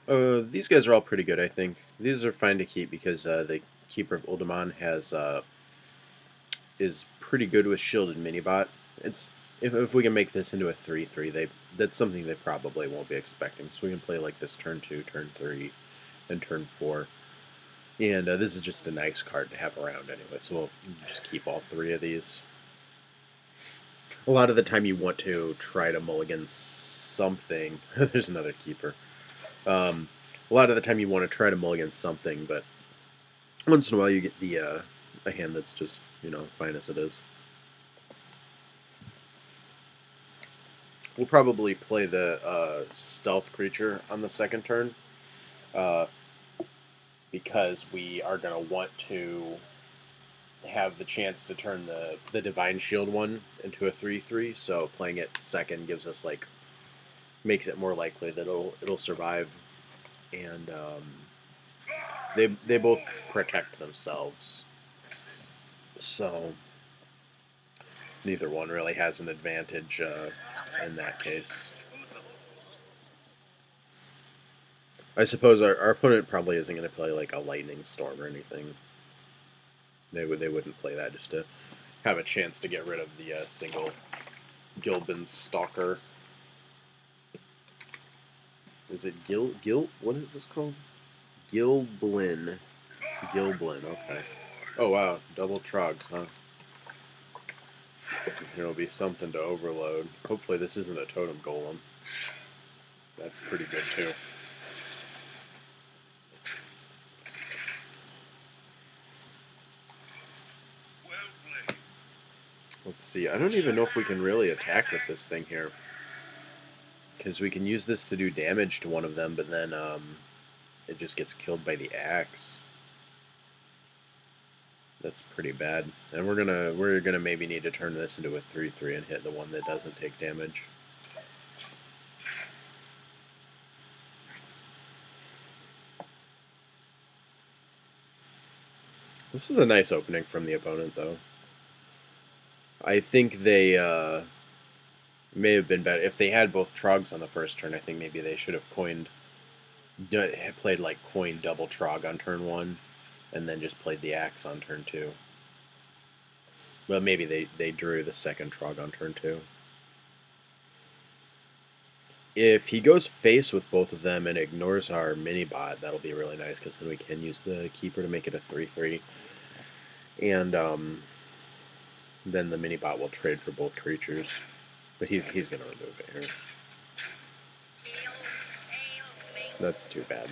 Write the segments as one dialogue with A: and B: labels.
A: These guys are all pretty good, I think. These are fine to keep because the Keeper of Uldaman is pretty good with shielded minibot. It's if we can make this into a 3/3, that's something they probably won't be expecting. So we can play like this turn 2, turn 3, and turn 4. And this is just a nice card to have around anyway, so we'll just keep all 3 of these. A lot of the time you want to try to mulligan something. There's another keeper. A lot of the time you want to try to mulligan something, but once in a while you get the a hand that's just, fine as it is. We'll probably play the stealth creature on the second turn, uh, because we are going to want to have the chance to turn the Divine Shield one into a 3/3, so playing it second gives us, makes it more likely that it'll survive, and they both protect themselves, so neither one really has an advantage in that case. I suppose our opponent probably isn't going to play like a Lightning Storm or anything. They wouldn't play that just to have a chance to get rid of the single Gilbin Stalker. Is it Gil? What is this called? Gilblin. Gilblin. Okay. Oh wow, double trogs, huh? There'll be something to overload. Hopefully this isn't a totem golem. That's pretty good too. Let's see. I don't even know if we can really attack with this thing here, because we can use this to do damage to one of them, but then it just gets killed by the axe. That's pretty bad. And we're gonna maybe need to turn this into a 3/3 and hit the one that doesn't take damage. This is a nice opening from the opponent, though. I think they may have been better if they had both trogs on the first turn. I think maybe they should have played like coin double trog on turn 1, and then just played the axe on turn 2. Well, maybe they drew the second trog on turn 2. If he goes face with both of them and ignores our mini-bot, that'll be really nice, because then we can use the keeper to make it a 3/3. And then the mini-bot will trade for both creatures. But he's going to remove it here. That's too bad.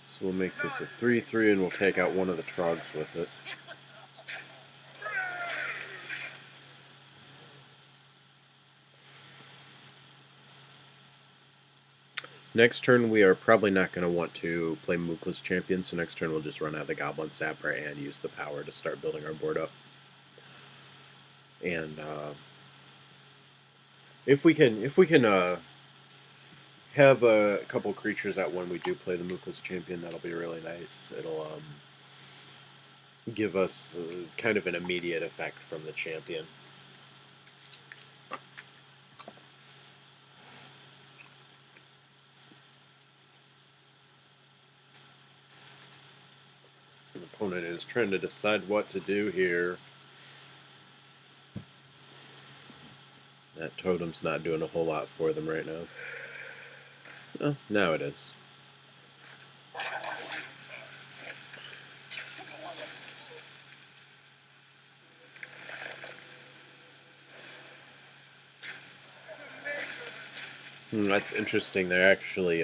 A: So we'll make this a 3/3, and we'll take out one of the trogs with it. Next turn, we are probably not going to want to play Mookless Champion, so next turn we'll just run out the Goblin Sapper and use the power to start building our board up. And if we can have a couple creatures out when we do play the Mookless Champion, that'll be really nice. It'll give us kind of an immediate effect from the champion. The opponent is trying to decide what to do here. That totem's not doing a whole lot for them right now. Oh, now it is. That's interesting. They're actually,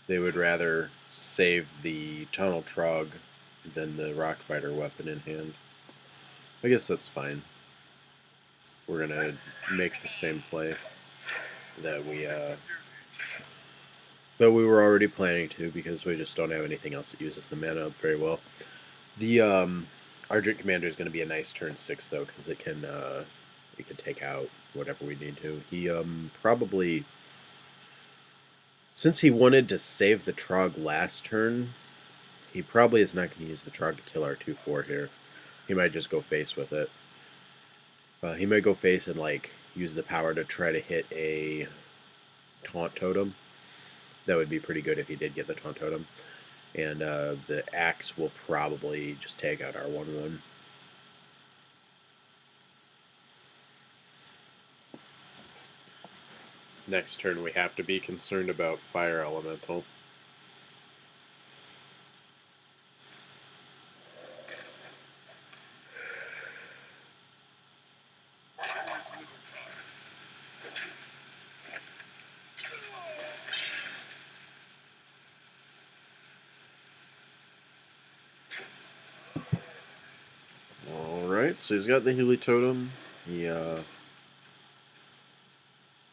A: they would rather save the Tunnel Trog than the Rockbiter weapon in hand. I guess that's fine. We're gonna make the same play that we were already planning to, because we just don't have anything else that uses the mana up very well. The Argent Commander is going to be a nice turn 6 though, because it can take out whatever we need to. He probably, since he wanted to save the Trog last turn, he probably is not going to use the Trog to kill our 2/4 here. He might just go face with it. He might go face and like use the power to try to hit a taunt totem. That would be pretty good if he did get the taunt totem. And the axe will probably just take out our 1/1. Next turn we have to be concerned about Fire Elemental. Alright, so he's got the Healy Totem. He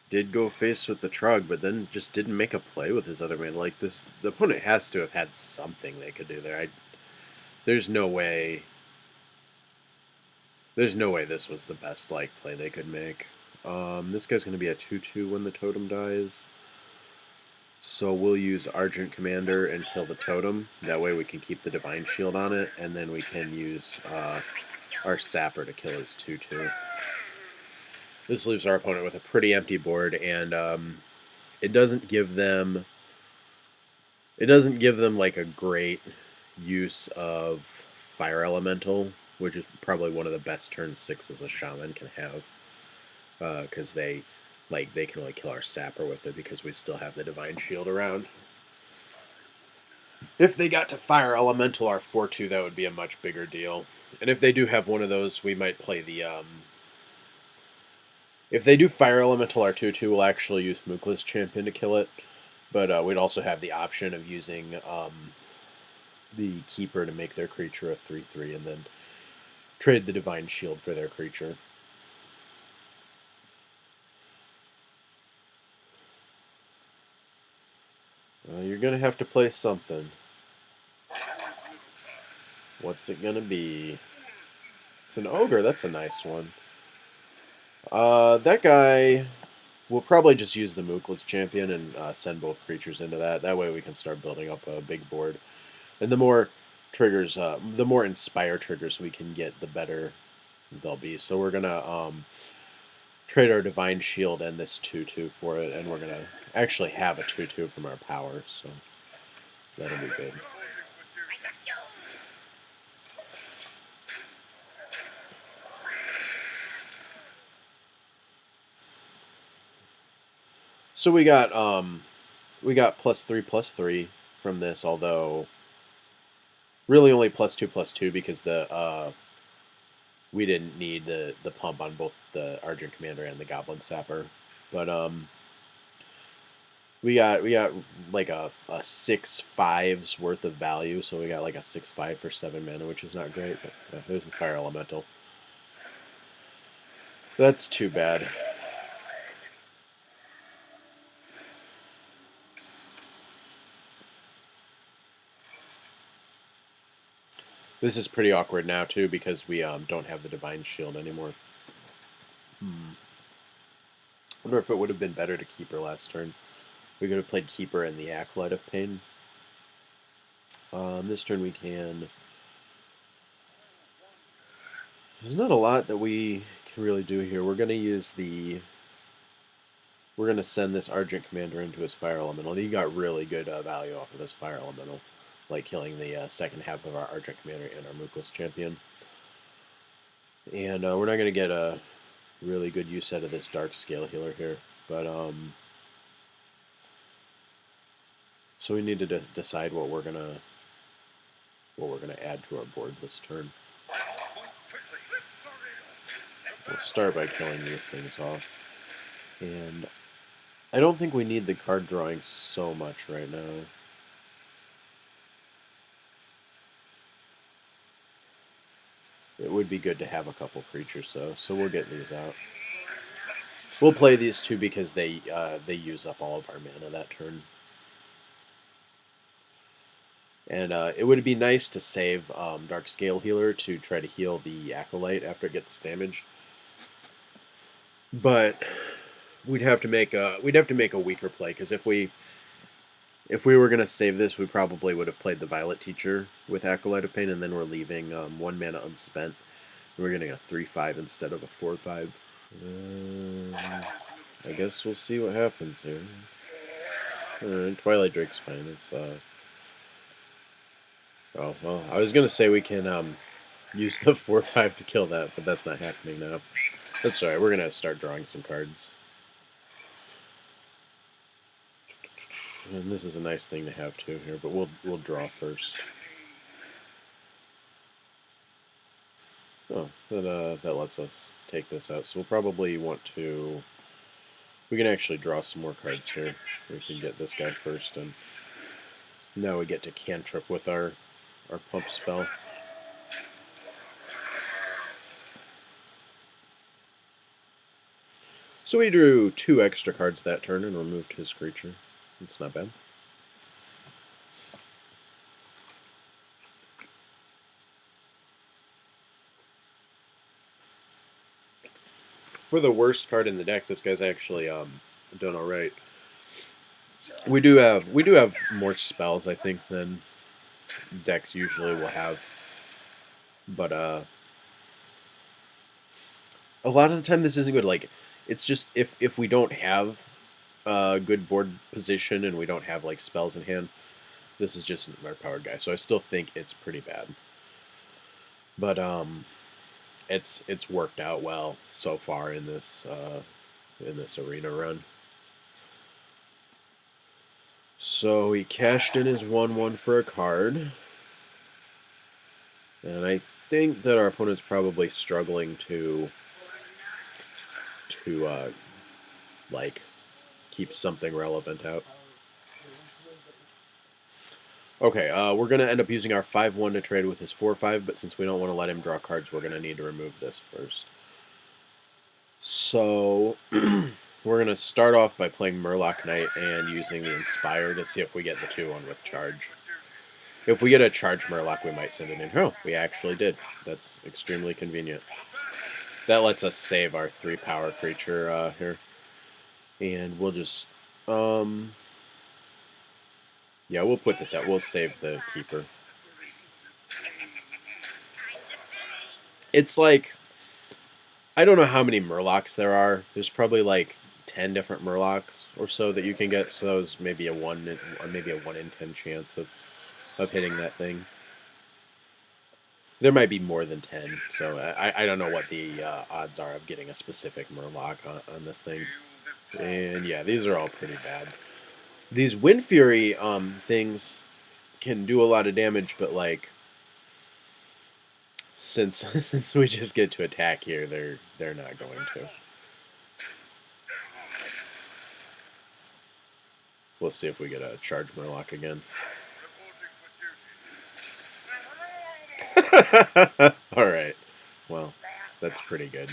A: did go face with the Trug, but then just didn't make a play with his other man. Like this, the opponent has to have had something they could do there. There's no way. There's no way this was the best like play they could make. This guy's going to be a 2/2 when the totem dies. So we'll use Argent Commander and kill the totem. That way we can keep the Divine Shield on it, and then we can use our Sapper to kill his 2/2. This leaves our opponent with a pretty empty board, and it doesn't give them like a great use of Fire Elemental, which is probably one of the best turn 6s a shaman can have, because they can only kill our Sapper with it because we still have the Divine Shield around. If they got to Fire Elemental our 4/2, that would be a much bigger deal. And if they do have one of those, we might play the if they do Fire Elemental our 2/2, we'll actually use Mookless Champion to kill it. But we'd also have the option of using the Keeper to make their creature a 3/3 and then trade the Divine Shield for their creature. You're going to have to play something. What's it going to be? It's an Ogre. That's a nice one. That guy... We'll probably just use the Mookless Champion and send both creatures into that. That way we can start building up a big board. And the more triggers, the more Inspire triggers we can get, the better they'll be. So we're going to trade our Divine Shield and this 2/2 for it, and we're going to actually have a 2/2 from our power, so that'll be good. So we got +3/+3 from this, although really only +2/+2 because we didn't need the pump on both the Argent Commander and the Goblin Sapper. But we got like a 6/5's worth of value, so we got like a 6/5 for 7 mana, which is not great, but there's the Fire Elemental. That's too bad. This is pretty awkward now, too, because we don't have the Divine Shield anymore. I wonder if it would have been better to Keeper last turn. We could have played Keeper and the Acolyte of Pain. This turn we can... There's not a lot that we can really do here. We're going to use the... We're going to send this Argent Commander into his Fire Elemental. He got really good value off of this Fire Elemental, like killing the second half of our Argent Commander and our Mookless Champion. And we're not going to get a really good use out of this Dark Scale Healer here, but so we need to decide what we're gonna add to our board this turn. We'll start by killing these things off, and I don't think we need the card drawing so much right now. It would be good to have a couple creatures, though, so we'll get these out. We'll play these two because they use up all of our mana that turn. And it would be nice to save Dark Scale Healer to try to heal the Acolyte after it gets damaged. But we'd have to make a weaker play, because if we If we were going to save this, we probably would have played the Violet Teacher with Acolyte of Pain, and then we're leaving 1 mana unspent. We're getting a 3/5 instead of a 4/5. I guess we'll see what happens here. Twilight Drake's fine. It's oh well. I was gonna say we can use the 4/5 to kill that, but that's not happening now. That's alright. We're gonna start drawing some cards. And this is a nice thing to have too here, but we'll draw first. Oh, that lets us take this out. So we'll probably want to. We can actually draw some more cards here. We can get this guy first, and now we get to cantrip with our pump spell. So we drew 2 extra cards that turn and removed his creature. It's not bad. For the worst card in the deck, this guy's actually done all right. We do have more spells, I think, than decks usually will have. But a lot of the time this isn't good. Like, it's just if we don't have a good board position and we don't have like spells in hand, this is just an overpowered guy. So I still think it's pretty bad. But it's worked out well so far in this arena run. So he cashed in his 1/1 for a card. And I think that our opponent's probably struggling to like keep something relevant out. Okay, we're going to end up using our 5/1 to trade with his 4/5, but since we don't want to let him draw cards, we're going to need to remove this first. So we're going to start off by playing Murloc Knight and using the Inspire to see if we get the 2/1 with charge. If we get a charge Murloc, we might send it in. Oh, we actually did. That's extremely convenient. That lets us save our 3-power creature here. And we'll just... yeah, we'll put this out. We'll save the Keeper. It's like... I don't know how many Murlocs there are. There's probably like 10 different Murlocs or so that you can get. So there's maybe a 1 in 10 chance of hitting that thing. There might be more than 10, so I don't know what the odds are of getting a specific Murloc on this thing. And yeah, these are all pretty bad. These Wind Fury things can do a lot of damage, but like since we just get to attack here, they're not going to. We'll see if we get a charge Murloc again. Alright. Well, that's pretty good.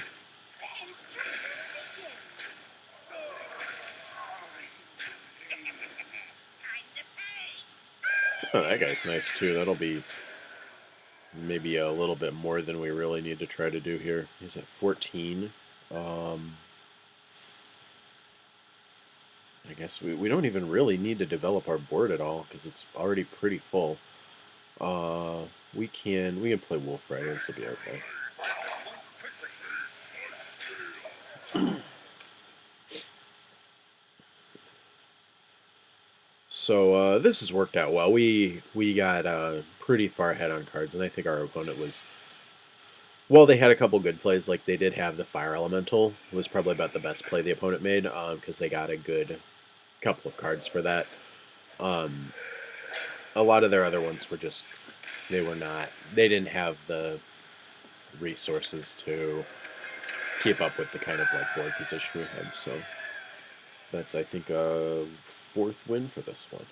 A: Oh, that guy's nice too. That'll be maybe a little bit more than we really need to try to do here. He's at 14. I guess we don't even really need to develop our board at all because it's already pretty full. We can play Wolf Rider. This will be okay. So this has worked out well. We got pretty far ahead on cards, and I think our opponent was. Well, they had a couple good plays. Like they did have the Fire Elemental. It was probably about the best play the opponent made because they got a good couple of cards for that. A lot of their other ones were just they didn't have the resources to keep up with the kind of like board position we had. So that's I think a 4th win for this one.